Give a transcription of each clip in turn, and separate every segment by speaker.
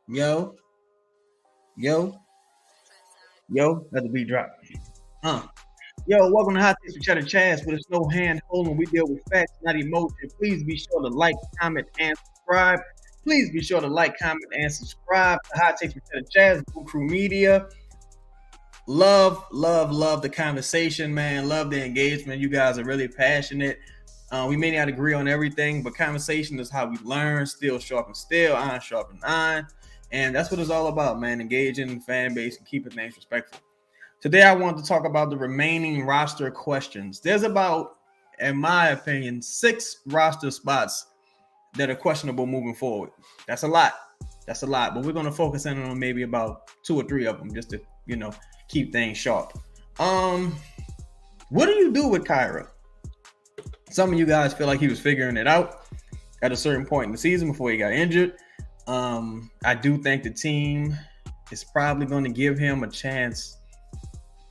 Speaker 1: Yo, yo, let the beat drop. Uh. Welcome to Hot Takes with Cheddar Chaz, where there's no hand holding. We deal with facts, not emotion. Please be sure to like, comment, and subscribe. Please be sure to like, comment, and subscribe to Hot Takes with Cheddar Chaz, Blue Crew Media. Love the conversation, man. Love the engagement. You guys are really passionate. We may not agree on everything, but conversation is how we learn. Still sharpen steel, iron sharpen iron. And that's what it's all about, man. Engaging the fan base and keeping things respectful. Today, I want to talk about the remaining roster questions. There's about, in my opinion, 6 roster spots that are questionable moving forward. That's a lot. But we're going to focus in on maybe about 2 or 3 of them just to, keep things sharp. What do you do with Kyra? Some of you guys feel like he was figuring it out at a certain point in the season before he got injured. I do think the team is probably going to give him a chance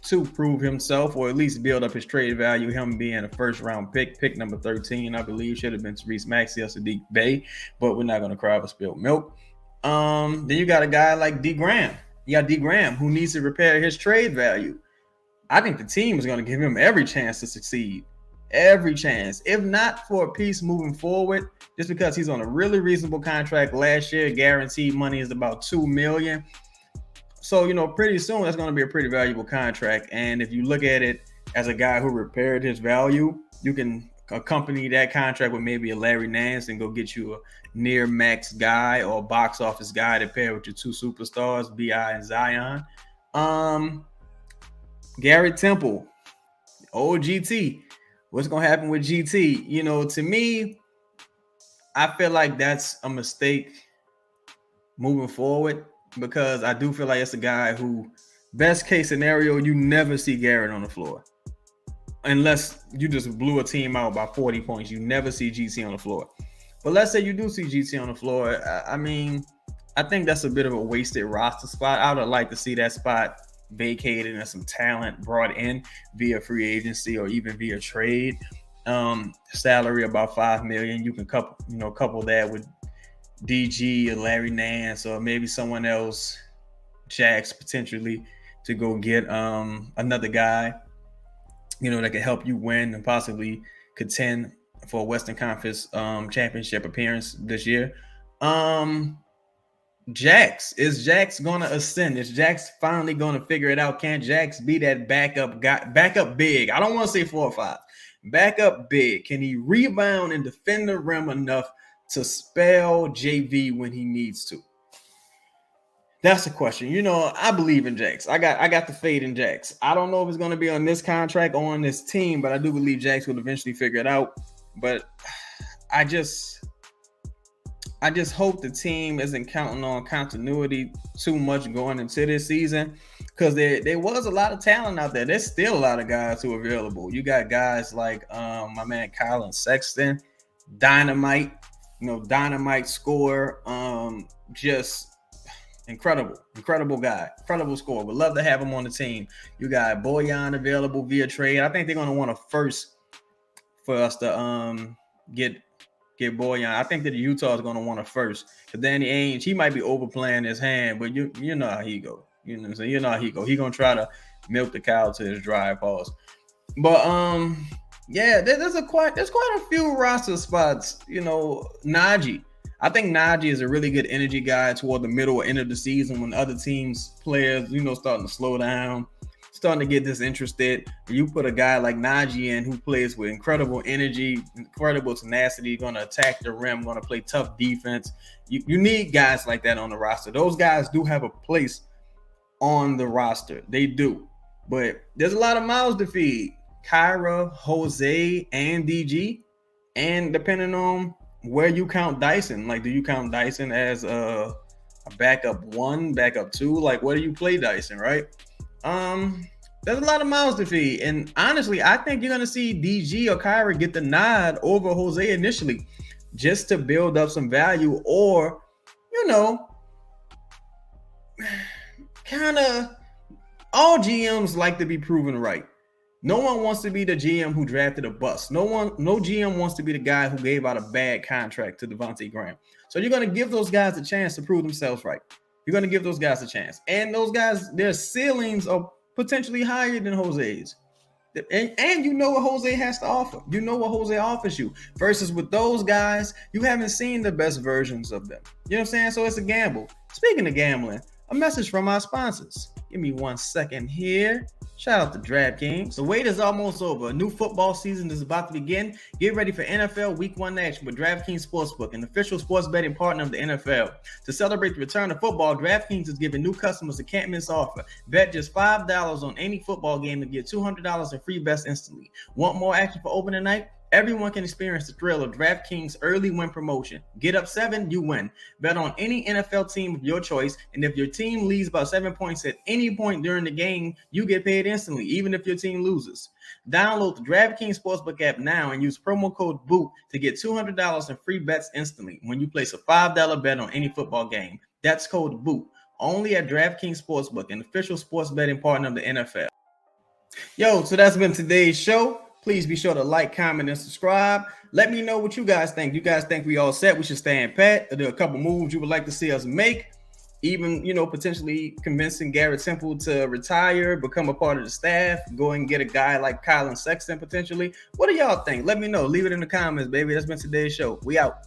Speaker 1: to prove himself, or at least build up his trade value. Him being a first round pick number 13, I believe, should have been Therese Maxey or Sadiq Bey, but we're not going to cry over spilled milk. Then you got a guy like D Graham. You got D Graham, who needs to repair his trade value. I think the team is going to give him every chance to succeed. Every chance. If not for a piece moving forward, just because he's on a really reasonable contract last year, guaranteed money is about $2 million. So, pretty soon that's going to be a pretty valuable contract. And if you look at it as a guy who repaired his value, you can accompany that contract with maybe a Larry Nance and go get you a near max guy or box office guy to pair with your 2 superstars, B.I. and Zion. Garrett Temple, old GT. What's going to happen with GT? To me, I feel like that's a mistake moving forward, because I do feel like it's a guy who, best case scenario, you never see Garrett on the floor. Unless you just blew a team out by 40 points. You never see GT on the floor. But let's say you do see GT on the floor. I think that's a bit of a wasted roster spot. I would like to see that spot vacated and some talent brought in via free agency or even via trade. Salary about $5 million. You can couple that with DG or Larry Nance or maybe someone else, Jax potentially, to go get another guy, that could help you win and possibly contend for a Western Conference championship appearance this year. Jax. Is Jax going to ascend? Is Jax finally going to figure it out? Can Jax be that backup guy, backup big? I don't want to say 4 or 5. Backup big. Can he rebound and defend the rim enough to spell JV when he needs to? That's the question. I believe in Jax. I got the faith in Jax. I don't know if it's going to be on this contract or on this team, but I do believe Jax will eventually figure it out. But I just hope the team isn't counting on continuity too much going into this season, because there was a lot of talent out there. There's still a lot of guys who are available. You got guys like my man Colin Sexton, dynamite scorer, just incredible guy, incredible scorer. Would love to have him on the team. You got Bojan available via trade. I think they're going to want a first for us to get Bojan. I think that Utah is going to want a first, because Danny Ainge, he might be overplaying his hand, but you know how he go. You know how he go. He going to try to milk the cow to his dry paws. But there's quite a few roster spots. Najee. I think Najee is a really good energy guy toward the middle or end of the season, when other teams' players, starting to slow down, starting to get disinterested. You put a guy like Najee in, who plays with incredible energy, incredible tenacity, going to attack the rim, going to play tough defense. You need guys like that on the roster. Those guys do have a place on the roster. They do. But there's a lot of mouths to feed. Kyra, Jose, and DG. And depending on where you count Dyson, like, do you count Dyson as a backup 1, backup 2? Like, where do you play Dyson, right? There's a lot of mouths to feed. And honestly, I think you're going to see DG or Kyra get the nod over Jose initially, just to build up some value, or, kind of, all GMs like to be proven right. No one wants to be the GM who drafted a bust. No GM wants to be the guy who gave out a bad contract to Devontae Graham. So you're going to give those guys a chance to prove themselves right. You're going to give those guys a chance. And those guys, their ceilings are potentially higher than Jose's. And you know what Jose has to offer. You know what Jose offers you. Versus with those guys, you haven't seen the best versions of them. You know what I'm saying? So it's a gamble. Speaking of gambling, a message from our sponsors. Give me 1 second here. Shout out to DraftKings. The wait is almost over. A new football season is about to begin. Get ready for NFL Week 1 action with DraftKings Sportsbook, an official sports betting partner of the NFL. To celebrate the return of football, DraftKings is giving new customers a can't-miss offer. Bet just $5 on any football game and get $200 in free bets instantly. Want more action for opening night? Everyone can experience the thrill of DraftKings early win promotion. Get up 7, you win. Bet on any NFL team of your choice, and if your team leads by 7 points at any point during the game, you get paid instantly, even if your team loses. Download the DraftKings Sportsbook app now and use promo code BOOT to get $200 in free bets instantly when you place a $5 bet on any football game. That's code BOOT. Only at DraftKings Sportsbook, an official sports betting partner of the NFL. Yo, so that's been today's show. Please be sure to like, comment, and subscribe. Let me know what you guys think. You guys think we all set? We should stand pat? Are there a couple moves you would like to see us make? Even, potentially convincing Garrett Temple to retire, become a part of the staff, go and get a guy like Colin Sexton potentially. What do y'all think? Let me know. Leave it in the comments, baby. That's been today's show. We out.